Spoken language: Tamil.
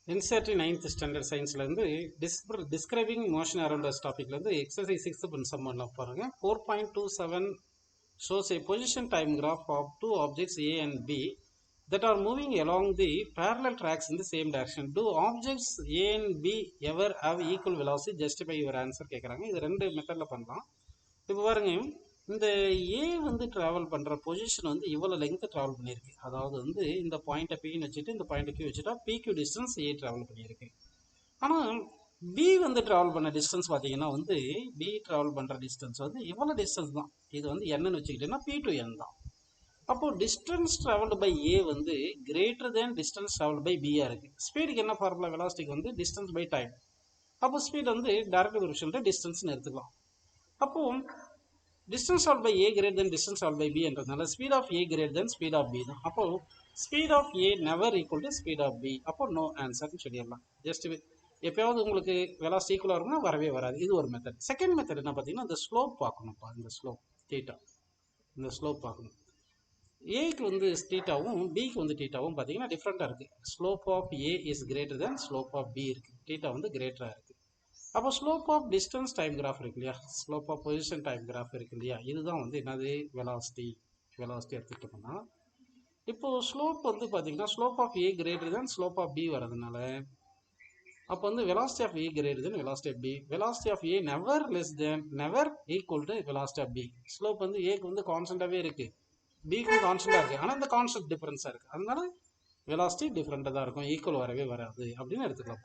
NCERT 9th ஸ்டாண்டர்ட் சயின்ஸ்ல இருந்து டிஸ்கிரைபிங் மோஷன் அரௌண்ட் அஸ் டாபிக்ல இருந்து எக்ஸசைஸ் 6 சம் பண்ணலாம் பாருங்க. 4.27 shows a position time graph of two objects A and B that are moving along the parallel tracks in the same direction. Do objects A and B ever have equal velocity? Justify your answer கேக்குறாங்க. இது ரெண்டு மெத்தட்ல பண்ணலாம். இப்போ பாருங்க, இந்த ஏ வந்து டிராவல் பண்ற பொசிஷன் வந்து இவ்வளவு லெங்த் டிராவல் பண்ணியிருக்கு. அதாவது வந்து இந்த பாயிண்ட் பின்னு வச்சுட்டு இந்த பாயிண்ட் கியூ வச்சுட்டா பிக்யூ டிஸ்டன்ஸ் ஏ டிராவல் பண்ணியிருக்கு. ஆனா பி வந்து டிராவல் பண்ண டிஸ்டன்ஸ் பார்த்தீங்கன்னா வந்து பி டிராவல் பண்ற டிஸ்டன்ஸ் வந்து இவ்வளவு டிஸ்டன்ஸ் தான். இது வந்து என்னன்னு வச்சுக்கிட்டீங்கன்னா பி டு என் தான். அப்போ டிஸ்டன்ஸ் டிராவல்டு பை ஏ வந்து greater than distance travelled by B இருக்கு. ஸ்பீடுக்கு என்ன ஃபார்முலா? வெலாசிட்டிக்கு வந்து டிஸ்டன்ஸ் பை டைம். அப்போ ஸ்பீட் வந்து டைரக்ட் ரிலேஷன்ல டிஸ்டன்ஸ் எடுத்துக்கலாம். அப்போ distance traveled by A greater than distance traveled by B என்றதுனால speed of A greater than speed of B தான். அப்போ speed of A never equal to speed of B. அப்போ no answer சொல்லிடலாம். ஜஸ்ட் எப்பயாவது உங்களுக்கு வெலாசிட்டி ஈக்குவலாக இருக்கும்னா வரவே வராது. இது ஒரு மெத்தட். செகண்ட் மெத்தட் என்ன பார்த்தீங்கன்னா இந்த ஸ்லோப் பார்க்கணும்ப்பா. இந்த ஸ்லோப் தீட்டா, இந்த ஸ்லோப் பார்க்கணும். ஏக்கு வந்து தீட்டாவும் பிக்கு வந்து தீட்டாவும் பார்த்தீங்கன்னா டிஃப்ரெண்ட்டாக இருக்குது. Slope of A is greater than slope of B இருக்குது. தீட்டா வந்து கிரேட்டராக இருக்குது. அப்போ slope of distance time graph இருக்கு இல்லையா, slope of position time graph இருக்கு இல்லையா, இதுதான் வந்து என்னது வெலாசிட்டி எடுத்துக்கிட்டோம்னா இப்போ ஸ்லோப் வந்து பார்த்தீங்கன்னா slope of A greater than slope of B வரதுனால அப்போ வந்து velocity of A greater than velocity of B. Velocity of A never less than never equal to velocity of B. Slope வந்து ஏக்கு வந்து கான்ஸ்டன்டாகவே இருக்கு, பிக்கும் கான்ஸ்டன்டாக இருக்கு. ஆனால் இந்த கான்ஸ்டன்ட் டிஃபரன்ஸாக இருக்கு, அதனால வெலாசிட்டி டிஃப்ரெண்ட்டாக தான் இருக்கும், ஈக்குவல் வரவே வராது அப்படின்னு எடுத்துக்கலாம்.